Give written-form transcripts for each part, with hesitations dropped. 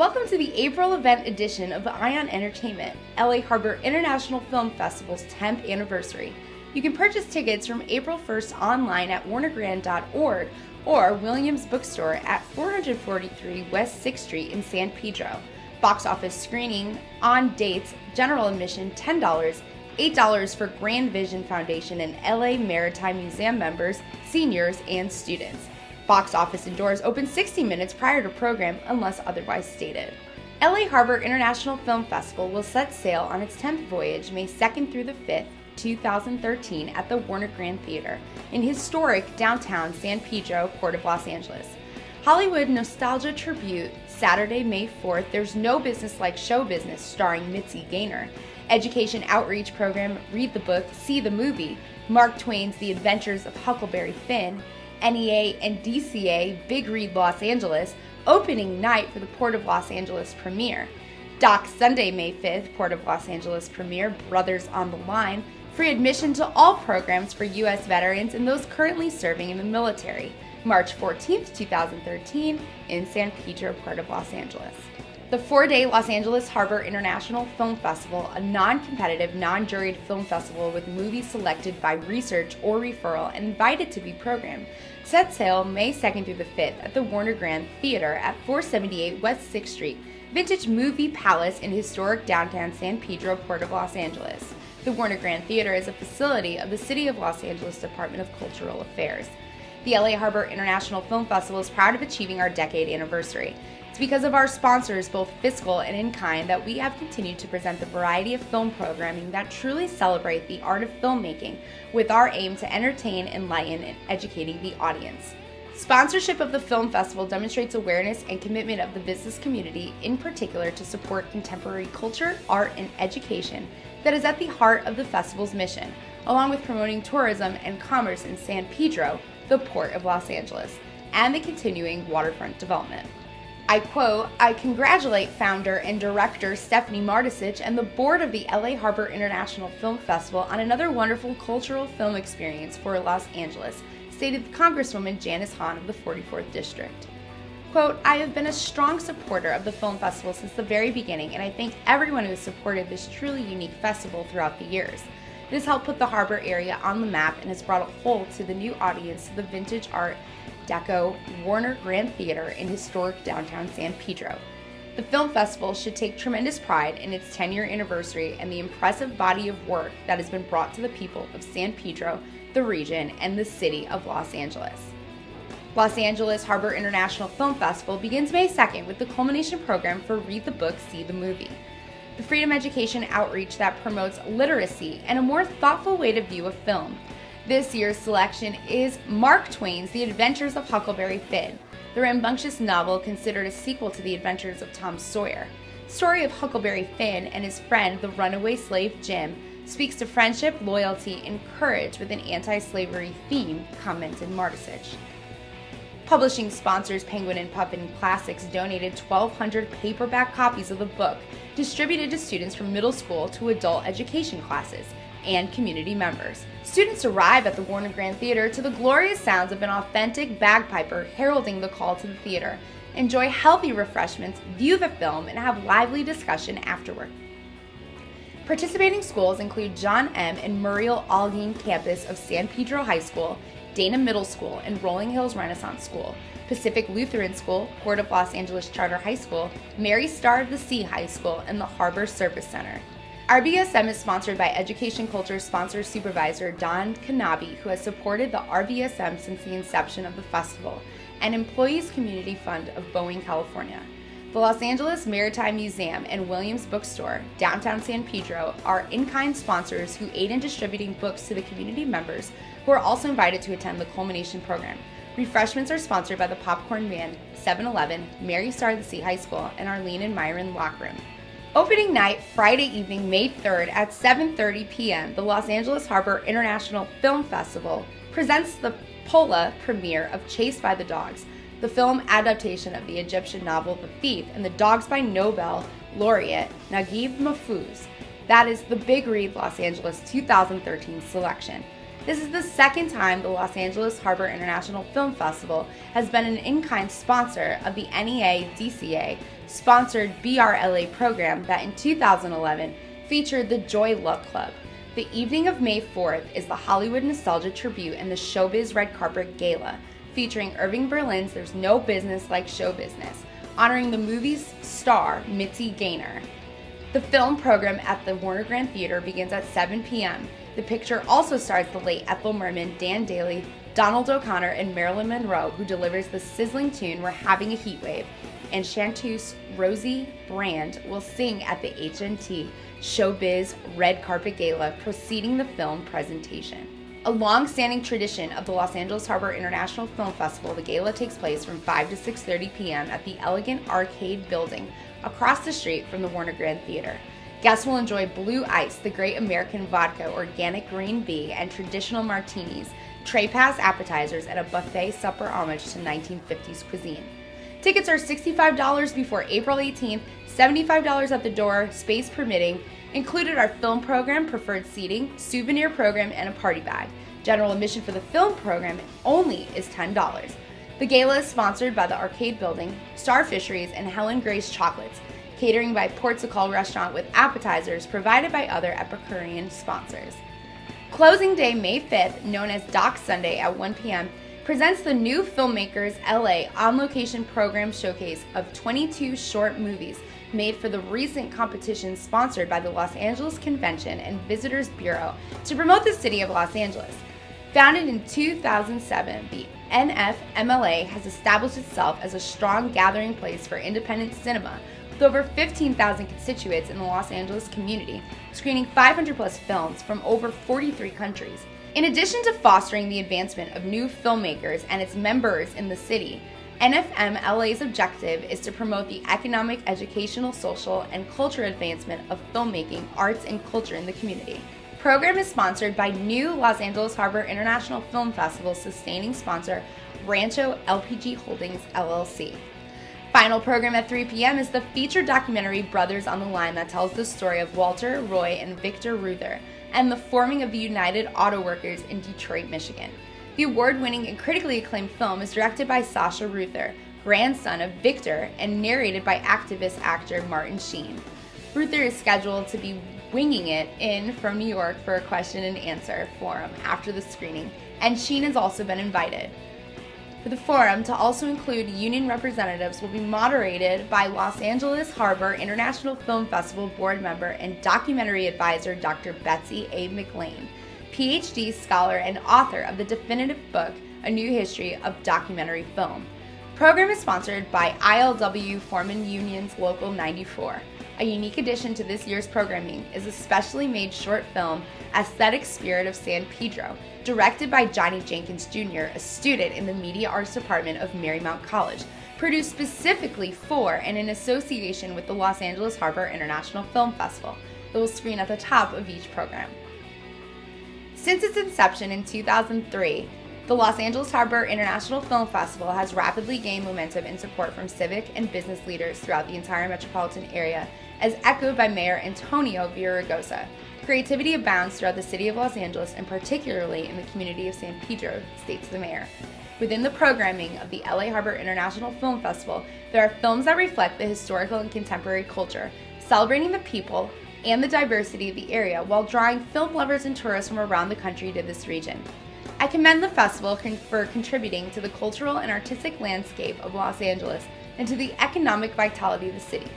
Welcome to the April event edition of the Ion Entertainment, LA Harbor International Film Festival's 10th anniversary. You can purchase tickets from April 1st online at warnergrand.org or Williams Bookstore at 443 West 6th Street in San Pedro. Box office screening on dates, general admission $10, $8 for Grand Vision Foundation and LA Maritime Museum members, seniors, and students. Box office and doors open 60 minutes prior to program unless otherwise stated. LA Harbor International Film Festival will set sail on its 10th voyage May 2nd through the 5th, 2013 at the Warner Grand Theater in historic downtown San Pedro, Port of Los Angeles. Hollywood Nostalgia Tribute, Saturday, May 4th, There's No Business Like Show Business starring Mitzi Gaynor. Education outreach program, Read the Book, See the Movie, Mark Twain's The Adventures of Huckleberry Finn, NEA and DCA Big Read Los Angeles, opening night for the Port of Los Angeles premiere. Doc Sunday, May 5th, Port of Los Angeles premiere, Brothers on the Line, free admission to all programs for U.S. veterans and those currently serving in the military. March 14th, 2013, in San Pedro, Port of Los Angeles. The 4-day Los Angeles Harbor International Film Festival, a non-competitive, non-juried film festival with movies selected by research or referral and invited to be programmed, set sail May 2nd through the 5th at the Warner Grand Theater at 478 West 6th Street, Vintage Movie Palace in historic downtown San Pedro, Port of Los Angeles. The Warner Grand Theater is a facility of the City of Los Angeles Department of Cultural Affairs. The LA Harbor International Film Festival is proud of achieving our decade anniversary. It's because of our sponsors, both fiscal and in-kind, that we have continued to present the variety of film programming that truly celebrate the art of filmmaking, with our aim to entertain, enlighten, and educating the audience. Sponsorship of the film festival demonstrates awareness and commitment of the business community, in particular to support contemporary culture, art, and education that is at the heart of the festival's mission, along with promoting tourism and commerce in San Pedro, the Port of Los Angeles, and the continuing waterfront development. I quote, "I congratulate founder and director Stephanie Martisich and the board of the LA Harbor International Film Festival on another wonderful cultural film experience for Los Angeles," stated Congresswoman Janice Hahn of the 44th District. Quote, "I have been a strong supporter of the film festival since the very beginning, and I thank everyone who has supported this truly unique festival throughout the years. It has helped put the harbor area on the map and has brought a whole to the new audience to the vintage art deco Warner Grand Theater in historic downtown San Pedro. The film festival should take tremendous pride in its 10-year anniversary and the impressive body of work that has been brought to the people of San Pedro, the region, and the city of Los Angeles." Los Angeles Harbor International Film Festival begins May 2nd with the culmination program for Read the Book, See the Movie, the freedom education outreach that promotes literacy and a more thoughtful way to view a film. This year's selection is Mark Twain's The Adventures of Huckleberry Finn, the rambunctious novel considered a sequel to The Adventures of Tom Sawyer. The story of Huckleberry Finn and his friend, the runaway slave Jim, speaks to friendship, loyalty, and courage with an anti-slavery theme, commented Martisich. Publishing sponsors Penguin and Puffin Classics donated 1,200 paperback copies of the book, distributed to students from middle school to adult education classes and community members. Students arrive at the Warner Grand Theater to the glorious sounds of an authentic bagpiper heralding the call to the theater, enjoy healthy refreshments, view the film, and have lively discussion afterward. Participating schools include John M. and Muriel Algeen campus of San Pedro High School, Dana Middle School, and Rolling Hills Renaissance School, Pacific Lutheran School, Port of Los Angeles Charter High School, Mary Star of the Sea High School, and the Harbor Service Center. RVSM is sponsored by Education Culture Sponsor Supervisor Don Kanabi, who has supported the RVSM since the inception of the festival, and Employees Community Fund of Boeing, California. The Los Angeles Maritime Museum and Williams Bookstore, downtown San Pedro, are in-kind sponsors who aid in distributing books to the community members who are also invited to attend the culmination program. Refreshments are sponsored by the Popcorn Man, 7-Eleven, Mary Star of the Sea High School, and Arlene and Myron Lock Room. Opening night, Friday evening, May 3rd at 7:30 p.m., the Los Angeles Harbor International Film Festival presents the Pola premiere of Chased by the Dogs, the film adaptation of the Egyptian novel The Thief and the Dogs by Nobel laureate Naguib Mahfouz. That is the Big Read Los Angeles 2013 selection. This is the second time the Los Angeles Harbor International Film Festival has been an in-kind sponsor of the NEA-DCA sponsored BRLA program that in 2011 featured the Joy Luck Club. The evening of May 4th is the Hollywood Nostalgia Tribute and the Showbiz Red Carpet Gala, featuring Irving Berlin's There's No Business Like Show Business, honoring the movie's star, Mitzi Gaynor. The film program at the Warner Grand Theater begins at 7 p.m. The picture also stars the late Ethel Merman, Dan Daly, Donald O'Connor, and Marilyn Monroe, who delivers the sizzling tune We're Having a Heat Wave, and chanteuse Rosie Brand will sing at the HNT Showbiz Red Carpet Gala preceding the film presentation. A long-standing tradition of the Los Angeles Harbor International Film Festival, the gala takes place from 5 to 6:30 p.m. at the elegant arcade building across the street from the Warner Grand Theater. Guests will enjoy Blue Ice, the Great American Vodka, Organic Green Bee, and traditional martinis, tray pass appetizers, and a buffet supper homage to 1950s cuisine. Tickets are $65 before April 18th, $75 at the door, space permitting. Included are film program, preferred seating, souvenir program, and a party bag. General admission for the film program only is $10. The gala is sponsored by the Arcade Building, Star Fisheries, and Helen Grace Chocolates, catering by Portugal Restaurant with appetizers provided by other Epicurean sponsors. Closing day, May 5th, known as Doc Sunday at 1 p.m., presents the New Filmmakers LA on-location program showcase of 22 short movies made for the recent competition sponsored by the Los Angeles Convention and Visitors Bureau to promote the city of Los Angeles. Founded in 2007, the NFMLA has established itself as a strong gathering place for independent cinema, with over 15,000 constituents in the Los Angeles community, screening 500 plus films from over 43 countries. In addition to fostering the advancement of new filmmakers and its members in the city, NFMLA's objective is to promote the economic, educational, social, and cultural advancement of filmmaking, arts, and culture in the community. The program is sponsored by new Los Angeles Harbor International Film Festival sustaining sponsor Rancho LPG Holdings, LLC. Final program at 3 p.m. is the feature documentary Brothers on the Line that tells the story of Walter, Roy, and Victor Ruther and the forming of the United Auto Workers in Detroit, Michigan. The award-winning and critically acclaimed film is directed by Sasha Ruther, grandson of Victor, and narrated by activist actor Martin Sheen. Ruther is scheduled to be winging it in from New York for a question and answer forum after the screening, and Sheen has also been invited. For the forum to also include union representatives will be moderated by Los Angeles Harbor International Film Festival board member and documentary advisor Dr. Betsy A. McLean, PhD scholar and author of the definitive book, A New History of Documentary Film. The program is sponsored by ILW Foreman Union's Local 94. A unique addition to this year's programming is a specially made short film, Aesthetic Spirit of San Pedro, directed by Johnny Jenkins Jr., a student in the Media Arts Department of Marymount College, produced specifically for and in association with the Los Angeles Harbor International Film Festival. It will screen at the top of each program. Since its inception in 2003, the Los Angeles Harbor International Film Festival has rapidly gained momentum and support from civic and business leaders throughout the entire metropolitan area, as echoed by Mayor Antonio Villaraigosa. Creativity abounds throughout the city of Los Angeles and particularly in the community of San Pedro, states the mayor. Within the programming of the LA Harbor International Film Festival, there are films that reflect the historical and contemporary culture, celebrating the people and the diversity of the area while drawing film lovers and tourists from around the country to this region. I commend the festival for contributing to the cultural and artistic landscape of Los Angeles and to the economic vitality of the city.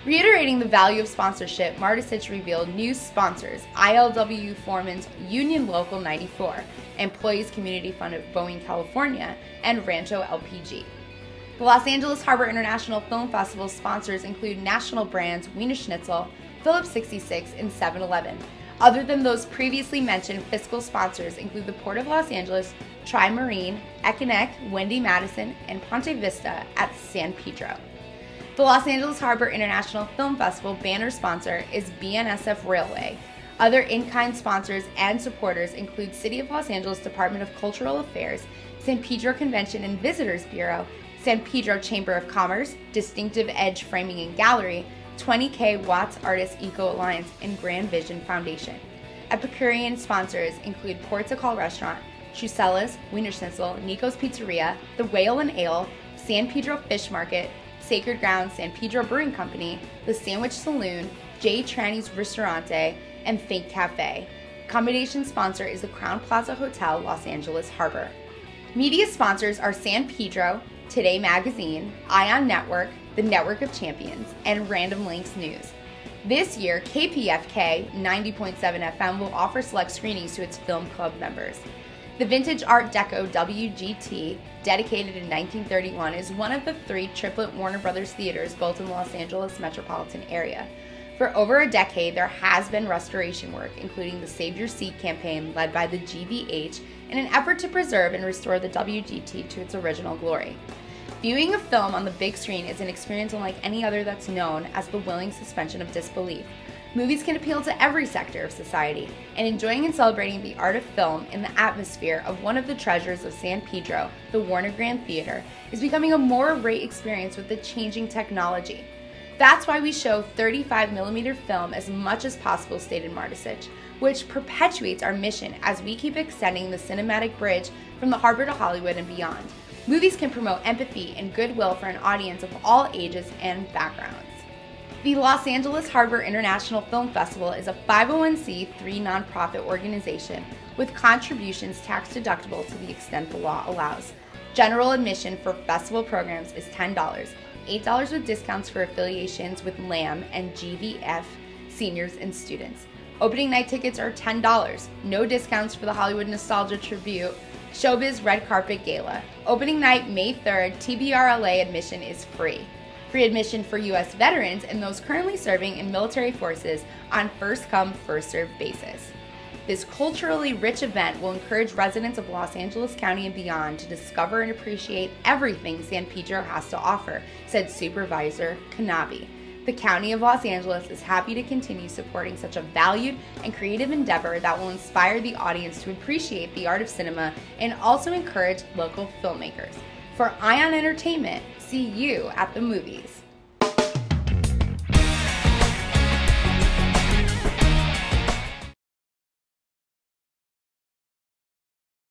Reiterating the value of sponsorship, Martisich revealed new sponsors: ILW Foreman's Union Local 94, Employees Community Fund of Boeing, California, and Rancho LPG. The Los Angeles Harbor International Film Festival sponsors include national brands Wiener Schnitzel, Phillips 66, and 7-Eleven. Other than those previously mentioned, fiscal sponsors include the Port of Los Angeles, Tri-Marine, Echinec, Wendy Madison, and Ponte Vista at San Pedro. The Los Angeles Harbor International Film Festival banner sponsor is BNSF Railway. Other in-kind sponsors and supporters include City of Los Angeles Department of Cultural Affairs, San Pedro Convention and Visitors Bureau, San Pedro Chamber of Commerce, Distinctive Edge Framing and Gallery, 20K Watts Artists Eco Alliance, and Grand Vision Foundation. Epicurean sponsors include Portugal Restaurant, Trucella's, Wiener Schnitzel, Nico's Pizzeria, The Whale and Ale, San Pedro Fish Market, Sacred Ground San Pedro Brewing Company, The Sandwich Saloon, J. Tranny's Ristorante, and Fink Cafe. Accommodation sponsor is the Crown Plaza Hotel, Los Angeles Harbor. Media sponsors are San Pedro, Today Magazine, Ion Network, The Network of Champions, and Random Links News. This year, KPFK 90.7 FM will offer select screenings to its film club members. The Vintage Art Deco WGT, dedicated in 1931, is one of the 3 triplet Warner Brothers theaters built in the Los Angeles metropolitan area. For over a decade, there has been restoration work, including the Save Your Seat campaign led by the GBH, in an effort to preserve and restore the WGT to its original glory. Viewing a film on the big screen is an experience unlike any other that's known as the willing suspension of disbelief. Movies can appeal to every sector of society, and enjoying and celebrating the art of film in the atmosphere of one of the treasures of San Pedro, the Warner Grand Theater, is becoming a more rare experience with the changing technology. That's why we show 35mm film as much as possible, stated Marticich, which perpetuates our mission as we keep extending the cinematic bridge from the harbor to Hollywood and beyond. Movies can promote empathy and goodwill for an audience of all ages and backgrounds. The Los Angeles Harbor International Film Festival is a 501c3 nonprofit organization with contributions tax deductible to the extent the law allows. General admission for festival programs is $10, $8 with discounts for affiliations with LAM and GVF seniors and students. Opening night tickets are $10, no discounts for the Hollywood Nostalgia Tribute Showbiz Red Carpet Gala. Opening night, May 3rd, TBRLA admission is free. Free admission for U.S. veterans and those currently serving in military forces on first-come, first-served basis. This culturally rich event will encourage residents of Los Angeles County and beyond to discover and appreciate everything San Pedro has to offer, said Supervisor Kanabi. The County of Los Angeles is happy to continue supporting such a valued and creative endeavor that will inspire the audience to appreciate the art of cinema and also encourage local filmmakers. For Ion Entertainment, see you at the movies.